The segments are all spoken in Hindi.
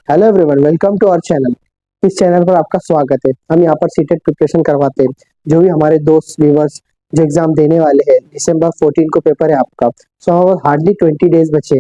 Hello everyone, welcome to our channel. इस चैनल पर आपका स्वागत है। हम यहाँ पर सीटेट प्रिपरेशन करवाते हैं। जो भी हमारे दोस्त व्यूवर्स जो एग्जाम देने वाले हैं, दिसंबर 14 को पेपर है आपका। सो हार्डली 20 डेज बचे।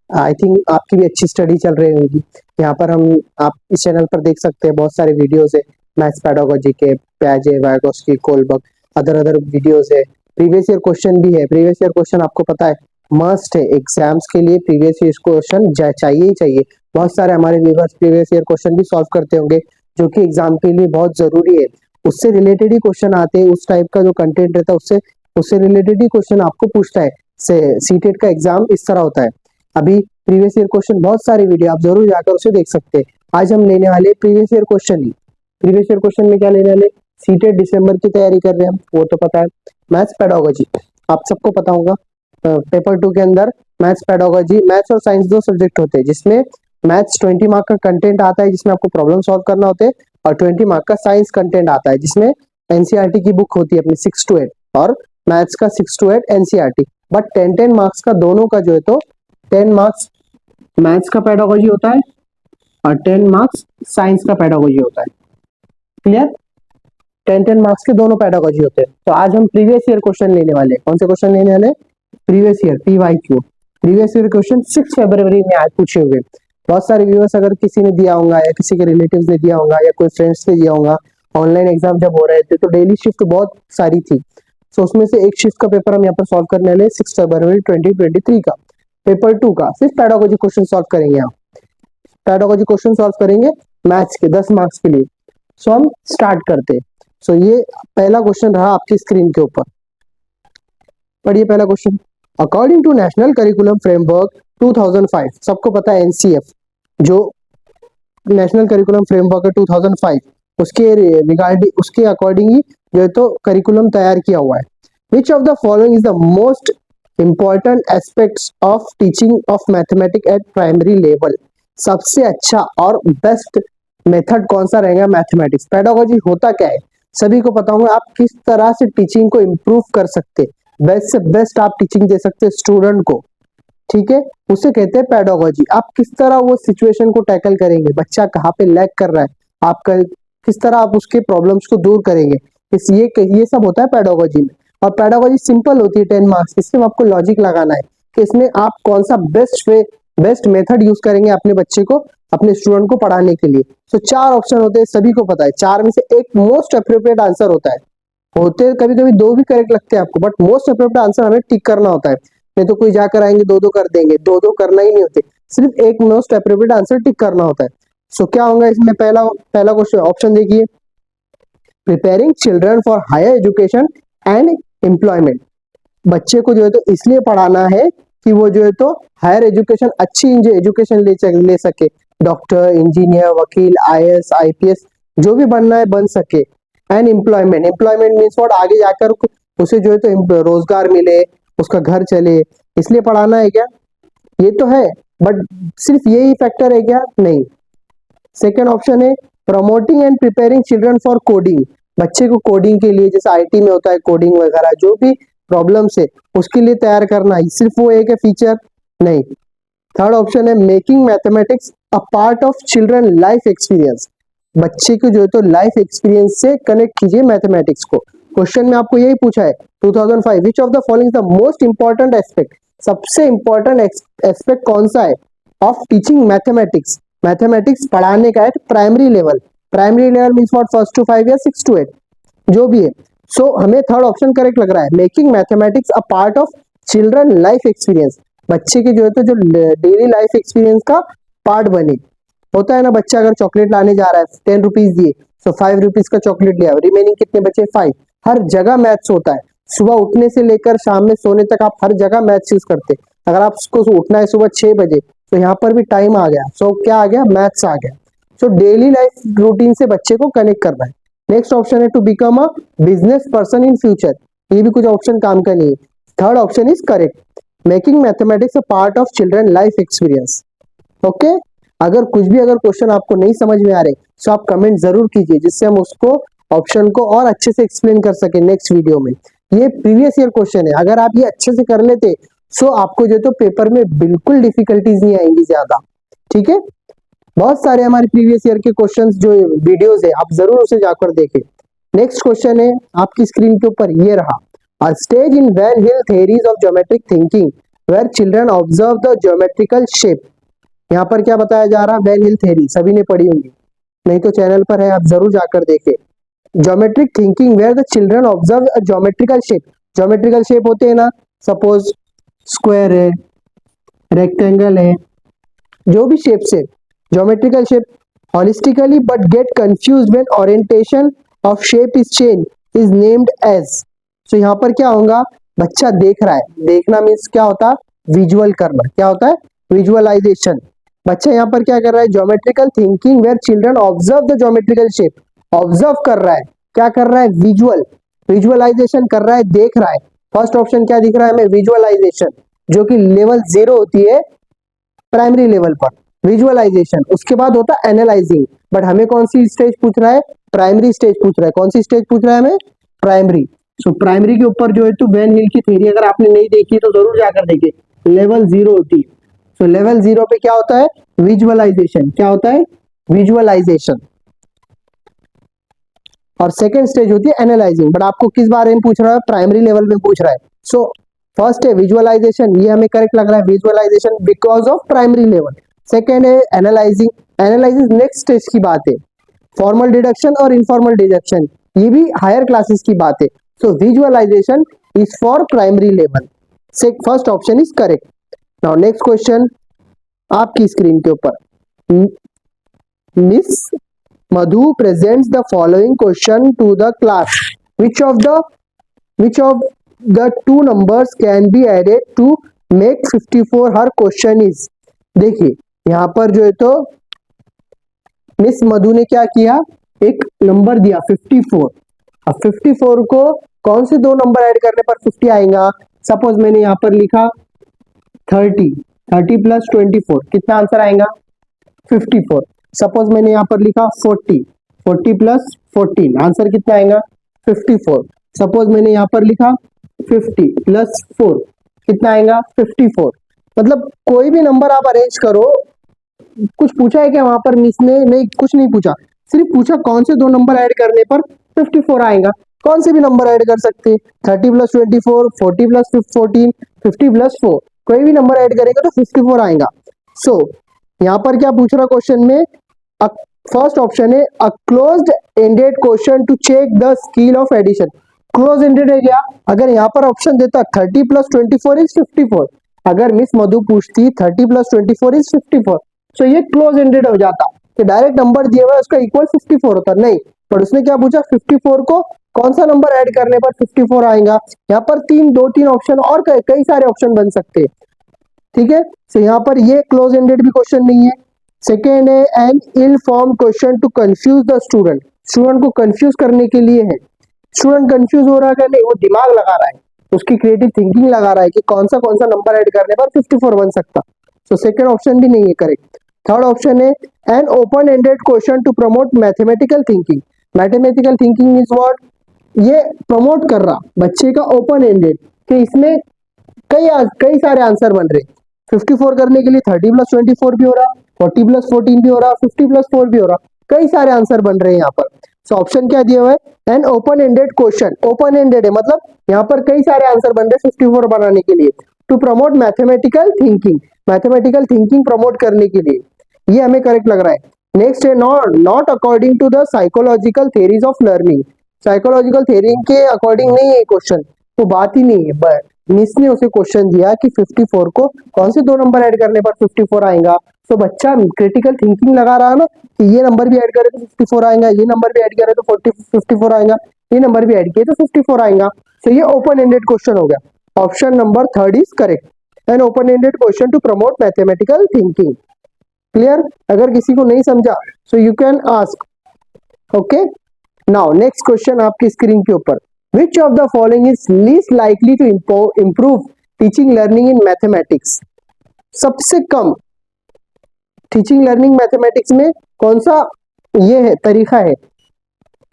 आई थिंक आपकी भी अच्छी स्टडी चल रही होगी। यहाँ पर आप इस चैनल पर देख सकते हैं, बहुत सारे वीडियोस है। मैथ्स पेडागोजी के, प्याजे, Vygotsky, Kohlberg, other other videos है। प्रीवियस ईयर क्वेश्चन भी है। प्रीवियस ईयर क्वेश्चन आपको पता है मस्ट है, एग्जाम्स के लिए प्रीवियस ईयर क्वेश्चन चाहिए ही चाहिए। बहुत सारे हमारे व्यूवर्स प्रीवियस ईयर क्वेश्चन भी सॉल्व करते होंगे, जो कि एग्जाम के लिए बहुत जरूरी है। उससे रिलेटेड ही क्वेश्चन आते हैं, उस टाइप का जो कंटेंट रहता है उससे उससे रिलेटेड ही क्वेश्चन आपको पूछता है। सीटेट का एग्जाम इस तरह होता है। अभी प्रीवियस ईयर क्वेश्चन बहुत सारे वीडियो आप जरूर जाकर उसे देख सकते हैं। आज हम लेने वाले प्रीवियस ईयर क्वेश्चन ही। प्रीवियस ईयर क्वेश्चन में क्या लेने वाले? सीटेट दिसंबर की तैयारी कर रहे हैं हम, वो तो पता है। मैथ्स पेडागोजी आप सबको पता होगा। पेपर 2 के अंदर मैथ्स पेडागोजी, मैथ्स और साइंस दो सब्जेक्ट होते हैं, जिसमें मैथ्स 20 मार्क का कंटेंट आता है, जिसमें आपको प्रॉब्लम सॉल्व करना होते हैं, और 20 मार्क का साइंस कंटेंट आता है, जिसमें एनसीईआरटी की बुक होती है अपनी 6 to 8, और मैथ्स का 6 to 8 एनसीईआरटी। बट 10 मार्क्स का दोनों का जो है, तो 10 मार्क्स मैथ्स का पेडागोजी होता है और 10 मार्क्स साइंस का पेडागोजी होता है। क्लियर? 10 मार्क्स के दोनों पेडागोजी होते हैं। तो आज हम प्रीवियस ईयर क्वेश्चन लेने वाले हैं। कौन से क्वेश्चन लेने वाले? Previous year, PYQ. Previous year question 6 फरवरी में आज पूछे हुए। बहुत सारे व्यूअर्स, अगर किसी ने दिया होगा या किसी के रिलेटिव्स ने दिया होगा या कोई फ्रेंड्स ने दिया होगा, ऑनलाइन एग्जाम जब हो रहे थे तो डेली शिफ्ट बहुत सारी थी। तो उसमें से एक शिफ्ट का पेपर हम यहाँ पर सॉल्व करने वाले 6 फरवरी 2023 का। पेपर 2 का सिर्फ पैडागोजी क्वेश्चन सॉल्व करेंगे। यहाँ पैडागोजी क्वेश्चन सॉल्व करेंगे मैथ्स के 10 मार्क्स के लिए। सो हम स्टार्ट करते हैं। सो ये पहला क्वेश्चन रहा आपकी स्क्रीन के ऊपर। पढ़िए पहला question. According to national curriculum framework 2005, सबको पता है एनसीएफ, जो नेशनल करिकुलम फ्रेमवर्क है 2005, उसके रिगार्डिंग, उसके अकॉर्डिंग ही जो है तो करिकुलम तैयार किया हुआ है। Which of the following is the most important aspects of teaching of mathematics eight primary level? सबसे अच्छा और बेस्ट मेथड कौन सा रहेगा मैथमेटिक्स? पेडागोजी होता क्या है सभी को पता होगा। आप किस तरह से टीचिंग को इम्प्रूव कर सकते, बेस्ट से बेस्ट आप टीचिंग दे सकते स्टूडेंट को, ठीक है, उसे कहते हैं पेडागोजी। आप किस तरह वो सिचुएशन को टैकल करेंगे, बच्चा कहाँ पे लैग कर रहा है, आपका किस तरह आप उसके प्रॉब्लम्स को दूर करेंगे, ये सब होता है पेडागोजी में। और पेडागोजी सिंपल होती है 10 मार्क्स की। सिर्फ आपको लॉजिक लगाना है कि इसमें आप कौन सा बेस्ट मेथड यूज करेंगे अपने बच्चे को, अपने स्टूडेंट को पढ़ाने के लिए। तो 4 ऑप्शन होते हैं, सभी को पता है। 4 में से एक मोस्ट अप्रोप्रिएट आंसर होता है। होते कभी कभी 2 भी करेक्ट लगते हैं आपको, बट मोस्ट अप्रोप्रिएट आंसर हमें टिक करना होता है। नहीं तो कोई जाकर आएंगे 2-2 कर देंगे, 2-2 करना ही नहीं होते, सिर्फ एक मोस्ट अप्रोप्रिएट आंसर टिक करना होता है। सो क्या होगा इसमें? पहला पहला क्वेश्चन ऑप्शन देखिए, preparing children for higher education and employment. बच्चे को जो है तो इसलिए पढ़ाना है कि वो जो है तो हायर एजुकेशन, अच्छी एजुकेशन ले सके, डॉक्टर, इंजीनियर, वकील, आईएएस, आईपीएस, जो भी बनना है बन सके। And employment, employment means what, आगे जाकर उसे जो है तो रोजगार मिले, उसका घर चले, इसलिए पढ़ाना है क्या? ये तो है, बट सिर्फ यही फैक्टर है क्या? नहीं। सेकेंड ऑप्शन है promoting and preparing children for coding. बच्चे को कोडिंग के लिए, जैसे आईटी में होता है कोडिंग वगैरह, जो भी प्रॉब्लम्स है उसके लिए तैयार करना है, सिर्फ वो एक है फीचर? नहीं। थर्ड ऑप्शन है making mathematics a part of children life experience. बच्चे को जो है तो लाइफ एक्सपीरियंस से कनेक्ट कीजिए मैथमेटिक्स को। क्वेश्चन में आपको यही पूछा है 2005, which of the following the most important aspect, सबसे इंपॉर्टेंट एस्पेक्ट कौन सा है ऑफ टीचिंग मैथमेटिक्स, मैथमेटिक्स पढ़ाने का है primary level. Primary level means what, 1 to 5 या 6 to 8, जो भी है। सो हमें थर्ड ऑप्शन करेक्ट लग रहा है, making mathematics a part of children life experience. बच्चे के जो है तो जो डेली लाइफ एक्सपीरियंस का पार्ट बने। होता है ना, बच्चा अगर चॉकलेट लाने जा रहा है, 10 रुपीज दिए, सो 5 रुपीज का चॉकलेट लिया, रिमेनिंग कितने बचे? 5। हर जगह मैथ्स होता है। सुबह उठने से लेकर शाम में सोने तक आप हर जगह मैथ्स यूज करते हैं। अगर आपको उठना है सुबह 6 बजे, तो यहाँ पर भी टाइम आ गया। सो क्या आ गया? मैथ्स आ गया। सो डेली लाइफ रूटीन से बच्चे को कनेक्ट करना है। नेक्स्ट ऑप्शन है to become a business person in future. ये भी कुछ ऑप्शन काम का नहीं है। Third option is correct, making mathematics a part of children life experience. Okay, अगर कुछ भी अगर क्वेश्चन आपको नहीं समझ में आ रहे, तो आप कमेंट जरूर कीजिए, जिससे हम उसको ऑप्शन को और अच्छे से एक्सप्लेन कर सके नेक्स्ट वीडियो में। ये प्रीवियस ईयर क्वेश्चन है, अगर आप ये अच्छे से कर लेते, सो आपको जो तो पेपर में बिल्कुल डिफिकल्टीज नहीं आएंगी ज्यादा। ठीक है, बहुत सारे हमारे प्रीवियस ईयर के क्वेश्चंस जो वीडियोस है आप जरूर उसे जाकर देखें। नेक्स्ट क्वेश्चन है आपकी स्क्रीन के ऊपर ये रहा, a stage in van Hiele theories of geometric thinking where children observe the geometrical shape. यहाँ पर क्या बताया जा रहा है, वैन हिल थ्योरी सभी ने पढ़ी होंगी, नहीं तो चैनल पर है आप जरूर जाकर देखें। Geometric thinking where the children observe a geometrical shape, geometrical shape होते हैं ना, सपोज स्क्वायर है, रेक्टेंगल है, जो भी शेप्स है geometrical shape, holistically but get confused when orientation of shape is change is named as. तो यहाँ पर क्या होगा, बच्चा देख रहा है, देखना मीन्स क्या होता है, विजुअल करना, क्या होता है, विजुअलाइजेशन। बच्चा यहाँ पर क्या कर रहा है, geometrical thinking where children observe the geometrical shape, observe कर रहा है, क्या कर रहा है, विजुअल, विजुअलाइजेशन कर रहा है, देख रहा है। फर्स्ट ऑप्शन क्या दिख रहा है हमें, विजुअलाइजेशन, जो कि लेवल 0 होती है प्राइमरी लेवल पर, विजुअलाइजेशन। उसके बाद होता है एनालाइजिंग, बट हमें कौन सी स्टेज पूछ रहा है, प्राइमरी स्टेज पूछ रहा है। कौन सी स्टेज पूछ रहा है हमें, प्राइमरी। सो प्राइमरी के ऊपर जो है तो वैन हिल की थ्योरी अगर आपने नहीं देखी तो जरूर जाकर देखें, लेवल 0 होती है। सो लेवल 0 पे क्या होता है, विजुअलाइजेशन, क्या होता है, विजुअलाइजेशन। और सेकेंड स्टेज होती है एनालाइजिंग, बट आपको किस बारे में पूछ रहा है, प्राइमरी लेवल में पूछ रहा है। सो फर्स्ट है विजुअलाइजेशन, ये हमें करेक्ट लग रहा है, visualisation because of primary level. Second है एनालाइजिंग, एनालाइजिंग नेक्स्ट स्टेज की बात है। फॉर्मल डिडक्शन और इनफॉर्मल डिडक्शन ये भी हायर क्लासेस की बात है। So visualisation is for primary level, so first option is correct. Now next question आपकी स्क्रीन के ऊपर, miss Madhu presents the following question to the class. Which of the two numbers can be added to make 54? Her question is, देखिए यहाँ पर जो है तो मिस मधु ने क्या किया, एक नंबर दिया 54। अब 54 को कौन से दो नंबर ऐड करने पर 50 आएगा। सपोज मैंने यहाँ पर लिखा 30 प्लस 24 कितना आंसर आएगा, 54। सपोज मैंने यहाँ पर लिखा 40 प्लस 14 आंसर कितना आएगा, 54। सपोज मैंने यहाँ पर लिखा 50 प्लस 4 कितना आएगा, 54। मतलब कोई भी नंबर आप अरेंज करो, कुछ पूछा है क्या वहां पर मिस ने, नहीं कुछ नहीं पूछा, सिर्फ पूछा कौन से दो नंबर ऐड करने पर 54 आएगा। कौन से भी नंबर ऐड कर सकते हैं, 30 प्लस 24, 40 प्लस 14, 50 प्लस 4, कोई भी नंबर ऐड करेगा तो 54 आएगा। सो यहाँ पर क्या पूछ रहा क्वेश्चन में, फर्स्ट ऑप्शन है a closed ended question to check the skill of addition. Close ended है क्या, अगर यहाँ पर ऑप्शन देता 30 प्लस 24 इज 54, अगर मिस मधु पूछती 30 प्लस 24 इज 54, सो ये क्लोज एंडेड हो जाता कि डायरेक्ट नंबर दिया हुआ है उसका इक्वल 54 होता, नहीं, पर उसने क्या पूछा 54 को कौन सा नंबर ऐड करने पर 54 आएगा। यहाँ पर दो तीन ऑप्शन और कई सारे ऑप्शन बन सकते हैं, ठीक है। सो यहाँ पर ये क्लोज एंडेड भी क्वेश्चन नहीं है। सेकेंड है an ill form question to confuse the student, student को कंफ्यूज करने के लिए है। स्टूडेंट कंफ्यूज हो रहा है, नहीं वो दिमाग लगा रहा है, उसकी क्रिएटिव थिंकिंग लगा रहा है कि कौन सा नंबर ऐड करने पर 54 बन सकता। सो सेकेंड ऑप्शन भी नहीं है करेक्ट। थर्ड ऑप्शन है an open ended question to promote mathematical thinking. Mathematical thinking is what, ये प्रमोट कर रहा बच्चे का ओपन एंडेड कि इसमें कई सारे आंसर बन रहे। 54 करने के लिए 30 प्लस 24 भी हो रहा, 40 प्लस 14 भी हो रहा, 50 प्लस 4 भी हो रहा, कई सारे आंसर बन रहे हैं यहाँ पर। सो ऑप्शन क्या दिया हुआ है, an open ended question, open ended है मतलब यहाँ पर कई सारे आंसर बन रहे 54 बनाने के लिए, to promote mathematical thinking, mathematical thinking promote करने के लिए, ये हमें करेक्ट लग रहा है। नेक्स्ट है not according to the psychological theories of learning, psychological theory के अकॉर्डिंग नहीं है क्वेश्चन, तो बात ही नहीं है। बट मिस ने उसे क्वेश्चन दिया कि 54 को कौन से दो नंबर ऐड करने पर 54 आएगा। तो बच्चा क्रिटिकल थिंकिंग लगा रहा है ना कि ये नंबर भी ऐड करे तो 54 आएगा, ये नंबर भी ऐड करे तो 54 आएगा, ये नंबर भी ऐड किए तो 54 आएगा। तो ये ओपन एंडेड क्वेश्चन हो गया। Option number third is correct, an open ended question to promote mathematical thinking. Clear, अगर किसी को नहीं समझा so you can ask, okay. Now next question आपकी स्क्रीन के ऊपर, which of the following is least likely to improve teaching learning in mathematics? सबसे कम टीचिंग लर्निंग मैथमेटिक्स में कौन सा ये है तरीका है,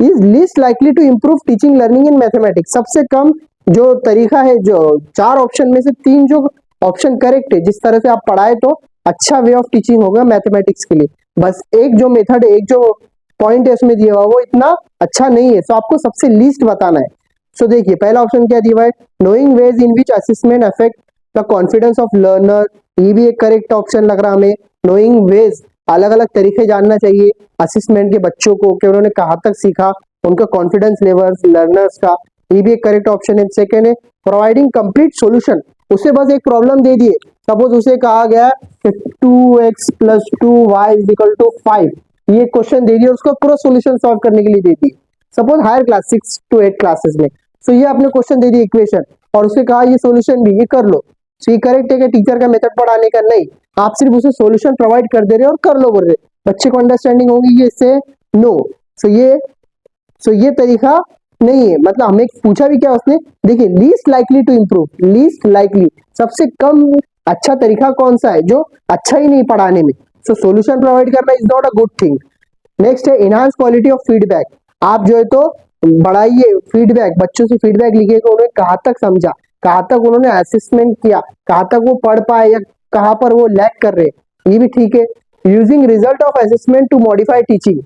is least likely to improve teaching learning in mathematics. सबसे कम जो तरीका है, जो चार ऑप्शन में से तीन जो ऑप्शन करेक्ट है, जिस तरह से आप पढ़ाए तो अच्छा वे ऑफ टीचिंग होगा मैथमेटिक्स के लिए, बस एक जो मेथड है, एक जो पॉइंट है उसमें दिया हुआ वो इतना अच्छा नहीं है, सो आपको सबसे लीस्ट बताना है। सो देखिए पहला ऑप्शन क्या दिया हुआ है, knowing ways in which assessment affect the confidence of learner, ये भी एक करेक्ट ऑप्शन लग रहा हमें। नोइंग वेज, अलग अलग तरीके जानना चाहिए असेसमेंट के बच्चों को कि उन्होंने कहाँ तक सीखा, उनका कॉन्फिडेंस लेवल्स लर्नर्स का, ये भी एक करेक्ट ऑप्शन है। सेकेंड है प्रोवाइडिंग कंप्लीट सॉल्यूशन, उसे बस एक प्रॉब्लम दे दिए, सपोज उसे कहा गया कि 2x + 2y = 5, ये क्वेश्चन दे दिया, उसका पूरा सॉल्यूशन सॉल्व करने के लिए दे दिए, suppose higher class 6 to 8 classes में। सो ये आपने क्वेश्चन दे दिया इक्वेशन और उसे कहा ये सॉल्यूशन भी, ये कर लो। सो ये करेक्ट है कि टीचर का मेथड पढ़ाने का? नहीं, आप सिर्फ उसे सॉल्यूशन प्रोवाइड कर दे रहे हो और कर लो बोल रहे, बच्चे को अंडरस्टैंडिंग होगी ये इससे? नो। सो ये तरीका नहीं है। मतलब हमें पूछा भी क्या उसने, देखिए least likely to improve, least likely, सबसे कम अच्छा तरीका कौन सा है जो अच्छा ही नहीं पढ़ाने में। सो सॉल्यूशन प्रोवाइड करना is not a good thing. Next है इनहांस क्वालिटी ऑफ फीडबैक, आप जो है तो बढ़ाइए फीडबैक, बच्चों से फीडबैक लीजिए कि उन्होंने कहाँ तक समझा, कहाँ तक उन्होंने असेसमेंट किया, कहाँ तक वो पढ़ पाए या कहाँ पर वो लैग कर रहे, ये भी ठीक है। Using result of assessment to modify teaching,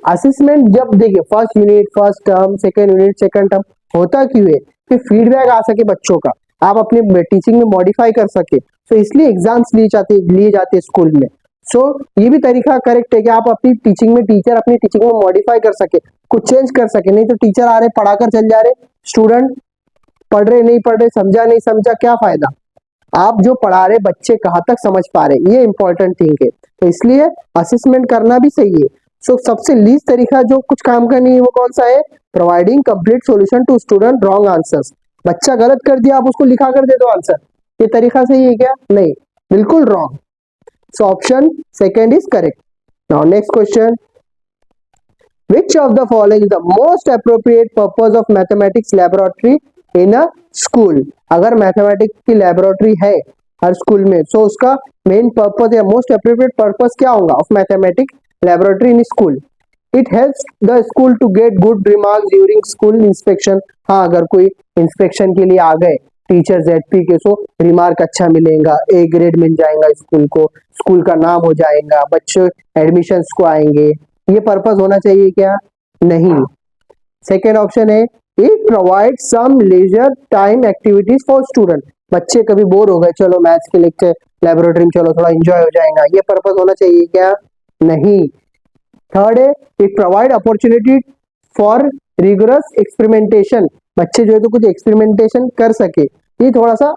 assessment जब देखिए first unit first term, second unit second term, होता क्यों है कि फीडबैक आ सके बच्चों का, आप अपने टीचिंग में मॉडिफाई कर सके, तो इसलिए एग्जाम्स लिए जाते हैं स्कूल में। सो ये भी तरीका करेक्ट है कि आप अपनी टीचिंग में, टीचर अपनी टीचिंग में मॉडिफाई कर सके, कुछ चेंज कर सके। नहीं तो टीचर आ रहे पढ़ाकर चल जा रहे, स्टूडेंट पढ़ रहे नहीं पढ़ रहे, समझा नहीं समझा, क्या फायदा। आप जो पढ़ा रहे बच्चे कहाँ तक समझ पा रहे, ये इंपॉर्टेंट थिंग है, तो इसलिए असेसमेंट करना भी सही है। सो सबसे लीस्ट तरीका जो कुछ काम का नहीं है वो कौन सा है, providing complete solution to student wrong answers, बच्चा गलत कर दिया आप उसको लिखा कर दे दो आंसर, ये तरीका सही है क्या? नहीं, बिल्कुल wrong. So option second is correct. Now next question, which of the following is the most appropriate purpose of mathematics laboratory in a school? अगर मैथमेटिक्स की लेबोरेटरी है हर स्कूल में, सो उसका मेन पर्पस या मोस्ट अप्रोप्रिएट पर्पस क्या होगा of mathematics laboratory in school? It helps the school to get good remarks during school inspection, हाँ अगर कोई इंस्पेक्शन के लिए आ गए टीचर ZP के, सो रिमार्क अच्छा मिलेगा, A ग्रेड मिल जाएगा स्कूल को, स्कूल का नाम हो जाएगा, बच्चे एडमिशंस को आएंगे, ये पर्पस होना चाहिए क्या? नहीं। सेकेंड ऑप्शन है it provide some leisure time activities for student, बच्चे कभी बोर हो गए, चलो मैथ्स के लेक्चर लेबोरेटरी में चलो थोड़ा एंजॉय हो जाएगा, ये पर्पस होना चाहिए क्या? नहीं। थर्ड है it provide opportunity for rigorous experimentation, बच्चे जो है तो कुछ एक्सपेरिमेंटेशन कर सके, ये थोड़ा सा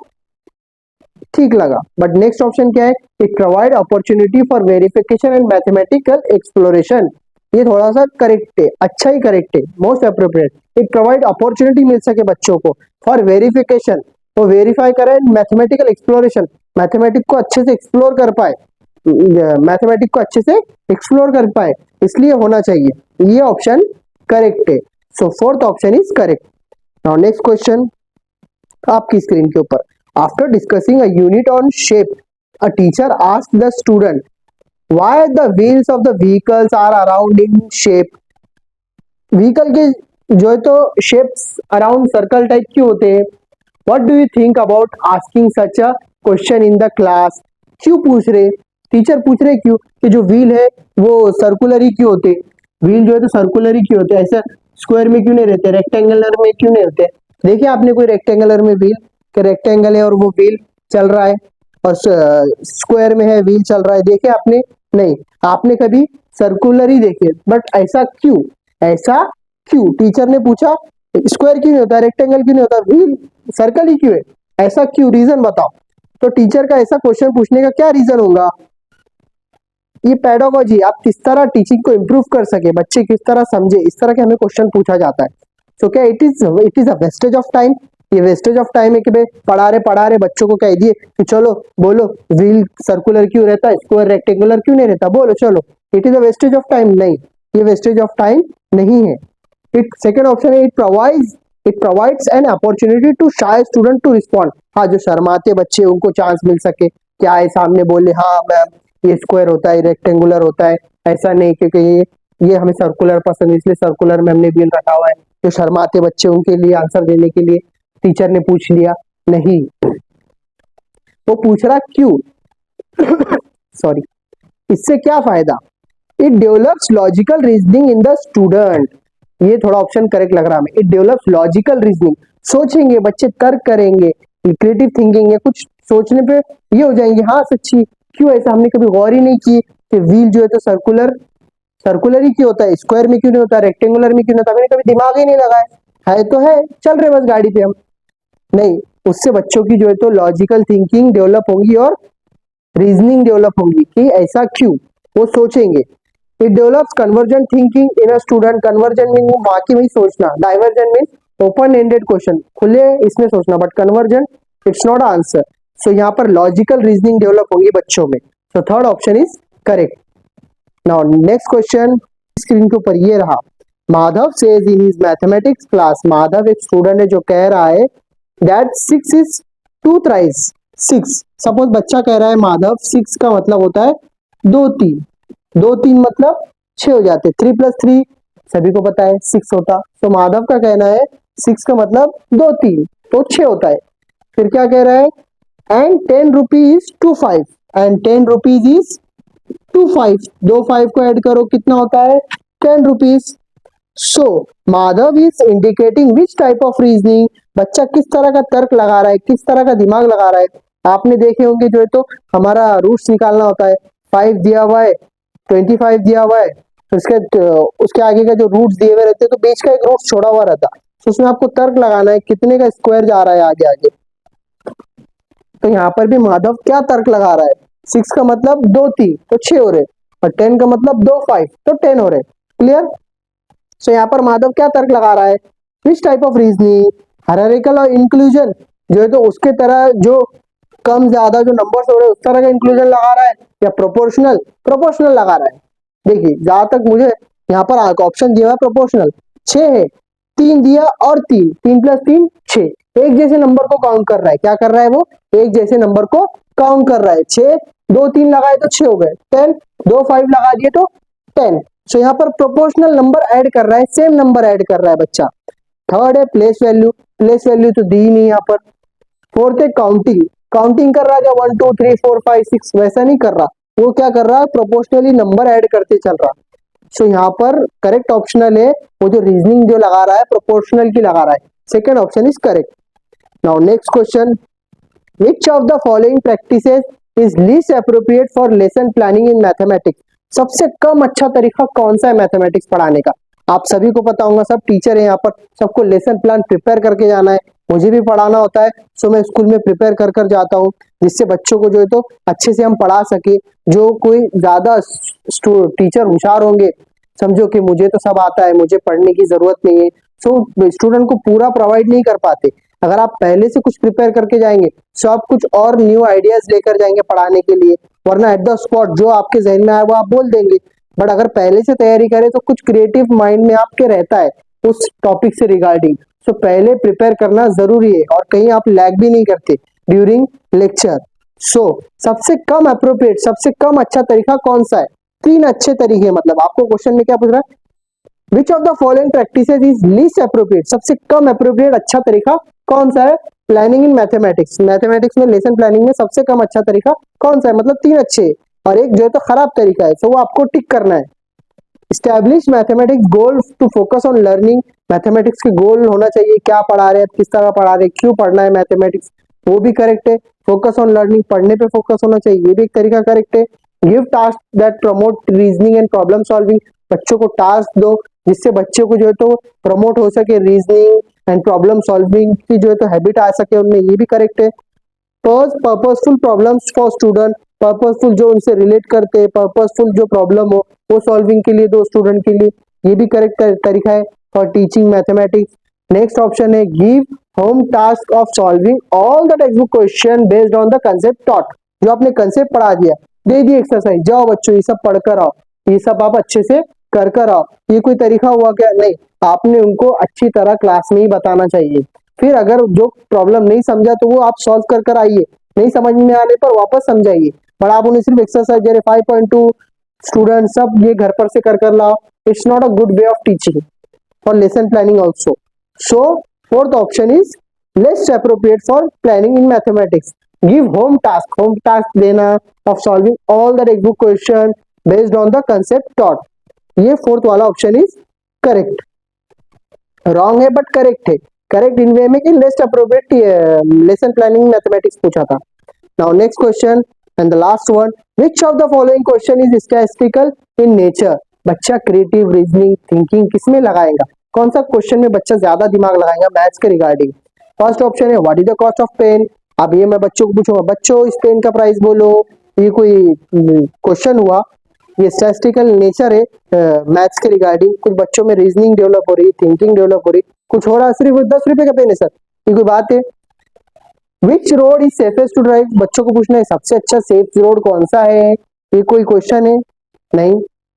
ठीक लगा। बट नेक्स्ट ऑप्शन क्या है, it provide opportunity for verification and mathematical exploration, ये थोड़ा सा करेक्ट है, अच्छा ही करेक्ट है, most appropriate. It provide opportunity मिल सके बच्चों को फॉर वेरिफिकेशन, वो वेरीफाई करे, मैथमेटिकल एक्सप्लोरेशन, मैथमेटिक को अच्छे से एक्सप्लोर कर पाए, मैथमेटिक को अच्छे से एक्सप्लोर कर पाए, इसलिए होना चाहिए, ये ऑप्शन करेक्ट है। So fourth option is correct. Now next question आपकी स्क्रीन के ऊपर, after discussing a unit on shape a teacher asked the student why the wheels of the vehicles are around in shape, vehicle के जो है तो शेप्स अराउंड सर्कल टाइप क्यों होते हैं? What do you think about asking such a question in the class, क्यों पूछ रहे, टीचर पूछ रहे क्यों कि जो व्हील है वो सर्कुलर ही क्यों होते, व्हील जो है तो सर्कुलर ही क्यों होते, ऐसा स्क्वायर में क्यों नहीं रहते, रेक्टेंगुलर में क्यों नहीं होते? देखिए आपने कोई रेक्टेंगुलर में व्हील, कि रेक्टेंगल है और वो व्हील चल रहा है, और स्क्वायर में है व्हील चल रहा है, देखे आपने? नहीं, आपने कभी सर्कुलर ही देखे, बट ऐसा क्यों, ऐसा क्यों टीचर ने पूछा, स्क्वायर क्यों नहीं होता, रेक्टेंगल क्यों नहीं होता, व्हील सर्कल ही क्यों है, ऐसा क्यों, रीजन बताओ। तो टीचर का ऐसा क्वेश्चन पूछने का क्या रीजन होगा? ये पेडागोजी, आप किस तरह टीचिंग को इम्प्रूव कर सके, बच्चे किस तरह समझे, इस तरह के हमें क्वेश्चन पूछा जाता है। तो क्या it is a wastage of time, ये वेस्टेज ऑफ टाइम है कि भाई पढ़ा रहे बच्चों को कह दिए कि चलो बोलो व्हील सर्कुलर क्यों रहता है, स्क्वायर रेक्टेंगुलर क्यों नहीं रहता, बोलो चलो, it is a wastage of time? नहीं, ये वेस्टेज ऑफ टाइम नहीं है। इट सेकंड ऑप्शन है it provides an opportunity to shy student to respond, हाँ जो शर्माते बच्चे उनको चांस मिल सके, क्या है सामने बोले हाँ मैम ये स्क्वायर होता है रेक्टेंगुलर होता है, ऐसा नहीं क्योंकि ये हमें सर्कुलर पसंद है इसलिए सर्कुलर में हमने व्हील रखा हुआ है, जो शर्माते बच्चे उनके लिए आंसर देने के लिए टीचर ने पूछ लिया। नहीं, वो पूछ रहा क्यों सॉरी, इससे क्या फायदा, it develops logical reasoning in the student, ये थोड़ा ऑप्शन करेक्ट लग रहा है हमें। इट डेवलप्स लॉजिकल रीजनिंग, सोचेंगे बच्चे, तर्क करेंगे, क्रिएटिव थिंकिंग है, कुछ सोचने पे ये हो जाएंगे, हाँ सच्ची क्यों ऐसा, हमने कभी गौर ही नहीं की कि व्हील जो है तो सर्कुलर सर्कुलर ही क्यों होता है, स्क्वायर में क्यों नहीं होता, रेक्टेंगुलर में क्यों नहीं होता, मैंने कभी दिमाग ही नहीं लगाया, है तो है, चल रहे बस गाड़ी पे हम। नहीं, उससे बच्चों की जो है तो लॉजिकल थिंकिंग डेवलप होगी और रीजनिंग डेवलप होगी कि ऐसा क्यों, वो सोचेंगे। It develops convergent thinking in a student, convergent mean बाकी वही सोचना, divergent mean open ended question, खुले इसमें सोचना, but convergent it's not answer. So यहाँ पर लॉजिकल रीजनिंग डेवलप होगी बच्चों में। So third option is correct. Now next question screen के ऊपर ये रहा, Madhav says in his mathematics class, Madhav एक स्टूडेंट है जो कह रहा है दैट 6 इज 2 थ्राइस 6। सपोज बच्चा कह रहा है माधव 6 का मतलब होता है 2 3, 2 3 मतलब 6 हो जाते, 3 + 3 सभी को पता है 6 होता। तो माधव का कहना है 6 का मतलब 2 3 तो 6 होता है। फिर क्या कह रहा है, and 10 rupees to 5, and 10 rupees is to 5, दो 5 को ऐड करो कितना होता है 10 rupees. So Madhav is indicating which type of reasoning, बच्चा किस तरह का तर्क लगा रहा है, किस तरह का दिमाग लगा रहा है। आपने देखे होंगे जो है तो हमारा रूट्स निकालना होता है, 5 दिया हुआ है, 25 दिया हुआ है, उसके आगे का जो रूट्स दिए हुए रहते हैं तो बीच का एक रूट छोड़ा हुआ रहता है, तो उसमें आपको तर्क लगाना है कितने का स्क्वायर जा रहा है आगे आगे। तो यहाँ पर भी माधव क्या तर्क लगा रहा है, 6 का मतलब 2 3 तो 6 हो रहे, और 10 का मतलब 2 5 तो 10 हो रहे। क्लियर। सो यहाँ पर माधव क्या तर्क लगा रहा है, which type of reasoning, hierarchical और इंक्लूजन, जो है तो उसके तरह जो कम ज्यादा जो नंबर्स हो रहे हैं उस तरह का इंक्लूजन लगा रहा है, या प्रोपोर्शनल प्रोपोर्शनल लगा रहा है। देखिए जहां तक मुझे यहाँ पर ऑप्शन दिया हुआ है प्रोपोर्शनल, 6 है, 3 दिया और 3, 3 + 3 6, एक जैसे नंबर को काउंट कर रहा है, क्या कर रहा है वो, एक जैसे नंबर को काउंट कर रहा है। 6 2 3 लगाए तो 6 हो गए, 10 2 5 लगा दिए तो 10। सो यहाँ पर प्रोपोर्शनल नंबर ऐड कर रहा है, सेम नंबर ऐड कर रहा है बच्चा। थर्ड है प्लेस वैल्यू, प्लेस वैल्यू तो दी नहीं यहाँ पर। फोर्थ है काउंटिंग, काउंटिंग कर रहा है 1 2 3 4 5 6, वैसा नहीं कर रहा, वो क्या कर रहा है प्रोपोर्शनली नंबर ऐड करते चल रहा। सो यहाँ पर करेक्ट ऑप्शनल है, वो जो रीजनिंग जो लगा रहा है प्रोपोर्शनल की लगा रहा है, second option is correct. Now next question, which of the following practices is least appropriate for lesson planning in mathematics, सबसे कम अच्छा तरीका कौन सा है मैथमेटिक्स पढ़ाने का। आप सभी को पता होगा, सब टीचर है यहाँ पर, सबको लेसन प्लान प्रिपेयर करके जाना है, मुझे भी पढ़ाना होता है, सो मैं स्कूल में प्रिपेयर कर कर जाता हूँ जिससे बच्चों को जो है तो अच्छे से हम पढ़ा सके। जो कोई ज्यादा टीचर होशियार होंगे, समझो कि मुझे तो सब आता है, मुझे पढ़ने की जरूरत नहीं है, सो स्टूडेंट को पूरा प्रोवाइड नहीं कर पाते। अगर आप पहले से कुछ प्रिपेयर करके जाएंगे तो आप कुछ और न्यू आइडियाज लेकर जाएंगे पढ़ाने के लिए, वरना एट द स्पॉट जो आपके जहन में आए वो आप बोल देंगे। बट अगर पहले से तैयारी करें तो कुछ क्रिएटिव माइंड में आपके रहता है उस टॉपिक से रिगार्डिंग, सो पहले प्रिपेयर करना जरूरी है, और कहीं आप लैग भी नहीं करते ड्यूरिंग लेक्चर। सो सबसे कम अप्रोप्रिएट, सबसे कम अच्छा तरीका कौन सा है, 3 अच्छे तरीके, मतलब आपको क्वेश्चन में क्या पूछ रहा है, which of the following practices is least appropriate, सबसे कम अप्रोप्रिएट अच्छा तरीका कौन सा है प्लानिंग इन मैथमेटिक्स, मैथमेटिक्स में लेसन प्लानिंग में सबसे कम अच्छा तरीका कौन सा है, मतलब 3 अच्छे और एक जो है तो खराब तरीका है, तो वो आपको टिक करना है। Establish mathematics goal to focus on learning, mathematics के गोल होना चाहिए, क्या पढ़ा रहे हैं, किस तरह पढ़ा रहे हैं, क्यों पढ़ना है मैथमेटिक्स, वो भी करेक्ट है। फोकस ऑन लर्निंग, पढ़ने पे फोकस होना चाहिए, ये भी एक तरीका करेक्ट है। Give task that promote reasoning and problem solving, बच्चों को टास्क दो जिससे बच्चों को जो है तो प्रमोट हो सके रीजनिंग एंड प्रॉब्लम सॉल्विंग की जो है तो हैबिट आ सके उनमें, ये भी करेक्ट है। Purposeful problems for student, purposeful जो उनसे रिलेट करते हैं, पर्पसफुल जो प्रॉब्लम हो वो सॉल्विंग के लिए दो स्टूडेंट के लिए, ये भी करेक्ट तरीका है for teaching mathematics. Next option है give home task of solving all the text book question based on the concept taught, जो आपने कंसेप्ट पढ़ा दिया दे दी एक्सरसाइज, जाओ बच्चों ये सब पढ़ कर आओ, ये सब आप अच्छे से कर कर आओ, ये कोई तरीका हुआ क्या, नहीं, आपने उनको अच्छी तरह क्लास में ही बताना चाहिए। फिर अगर जो प्रॉब्लम नहीं समझा तो वो आप सॉल्व कर कर आइए, नहीं समझ में आने पर वापस समझाइए, पर आप उन्हें सिर्फ एक्सरसाइज दे रहे 5.2 स्टूडेंट सब ये घर पर से कर कर लाओ, it's not a good way of teaching for lesson planning also. So fourth option is least appropriate for planning in mathematics. Give home task देना of solving all the text book question based on the concept taught. ये फोर्थ वाला ऑप्शन इज करेक्ट। रॉन्ग है बट करेक्ट है। करेक्ट इन वे में कि least appropriate lesson planning mathematics पूछा था। Now next question and the last one, which of the following question is statistical in nature. बच्चा क्रिएटिव रीजनिंग थिंकिंग किसमें लगाएगा, कौन सा क्वेश्चन में बच्चा ज्यादा दिमाग लगाएगा मैथ्स के रिगार्डिंग। फर्स्ट ऑप्शन है what is the cost of pain. अब ये मैं बच्चों को पूछूंगा, बच्चों इस पेन का प्राइस बोलो, ये कोई क्वेश्चन हुआ। ये स्टैटिस्टिकल नेचर है मैथ्स के रिगार्डिंग। कुछ बच्चों में रीजनिंग डेवलप हो रही, थिंकिंग डेवलप हो रही, कुछ हो रहा है सिर्फ 10 रुपए का पेन है सर, ये कोई बात है। Which road is safest to drive, बच्चों को पूछना है सबसे अच्छा सेफ रोड कौन सा है, ये कोई क्वेश्चन है नहीं।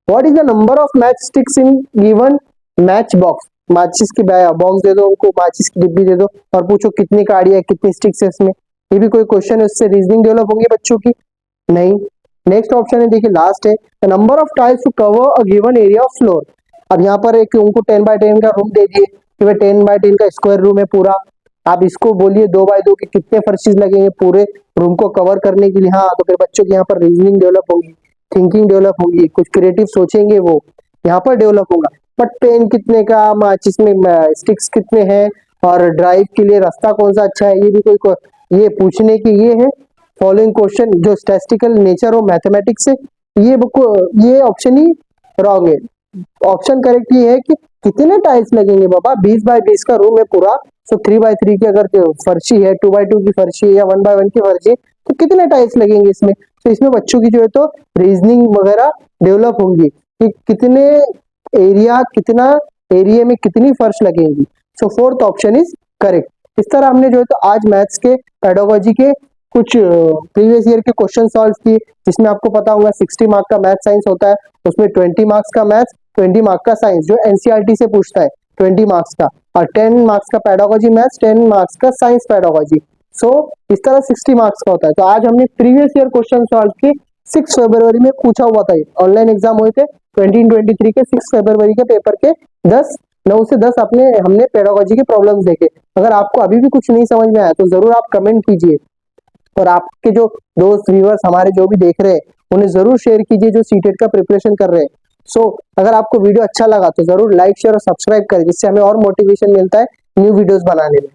What is the number of match sticks in given match box, माचिस की बॉक्स दे दो उनको, माचिस की डिब्बी दे दो और पूछो कितनी काड़ी है कितनी स्टिक्स है इसमें, ये भी कोई क्वेश्चन है, उससे रीजनिंग डेवलप होंगी बच्चों की नहीं। नेक्स्ट ऑप्शन है देखिए लास्ट है, the number of tiles to cover a given area of floor. अब यहाँ पर एक उनको 10x10 का रूम दे दिए कि भाई 10x10 का स्क्वायर रूम है पूरा, आप इसको बोलिए 2x2 के कितने फर्शीज लगेंगे पूरे रूम को कवर करने के लिए। हाँ तो फिर बच्चों की यहाँ पर रीजनिंग डेवलप होगी, थिंकिंग डेवलप होगी, कुछ क्रिएटिव सोचेंगे वो यहाँ पर डेवलप होगा। बट पेन कितने का, माचिस में स्टिक्स कितने हैं और ड्राइव के लिए रास्ता कौन सा अच्छा है, ये भी कोई ये पूछने की ये है। फॉलोइंग क्वेश्चन जो स्टैटिस्टिकल नेचर हो मैथमेटिक्स से, ये ऑप्शन ही रॉन्ग है। ऑप्शन करेक्ट ये है कि कितने टाइल्स लगेंगे बाबा, 20x20 का रूम है पूरा, तो 3x3 की अगर फर्शी है, 2x2 की फर्शी है या 1x1 की फर्शी है तो कितने टाइल्स लगेंगे इसमें। तो इसमें बच्चों की जो है तो रीजनिंग वगैरह डेवलप होंगी कि कितने एरिया, कितना एरिया में कितनी फर्श लगेंगी। सो फोर्थ ऑप्शन इज करेक्ट। इस तरह हमने जो है तो आज मैथ्स के पेडागोजी के कुछ प्रीवियस ईयर के क्वेश्चन सॉल्व किए, जिसमें आपको पता होगा 60 मार्क का मैथ साइंस होता है, उसमें 20 मार्क्स का मैथ्स 20 मार्क्स का साइंस जो एनसीईआरटी से पूछता है 20 मार्क्स का, और 10 मार्क्स का पेडागोजी मैथ्स 10 मार्क्स का साइंस पेडागोजी। सो इस तरह 60 मार्क्स का होता है। तो आज हमने प्रीवियस ईयर क्वेश्चन सॉल्व किए, 6 फरवरी में पूछा हुआ था, ऑनलाइन एग्जाम हुए थे 2023 के 6 फरवरी के पेपर के 9 से 10 अपने हमने पेडागोजी के प्रॉब्लम्स देखे। अगर आपको अभी भी कुछ नहीं समझ में आया तो जरूर आप कमेंट कीजिए, और आपके जो दोस्त व्यूअर्स हमारे जो भी देख रहे हैं उन्हें जरूर शेयर कीजिए जो सीटेट का प्रिपरेशन कर रहे हैं। सो अगर आपको वीडियो अच्छा लगा तो जरूर लाइक शेयर और सब्सक्राइब करें, जिससे हमें और मोटिवेशन मिलता है न्यू वीडियोस बनाने में।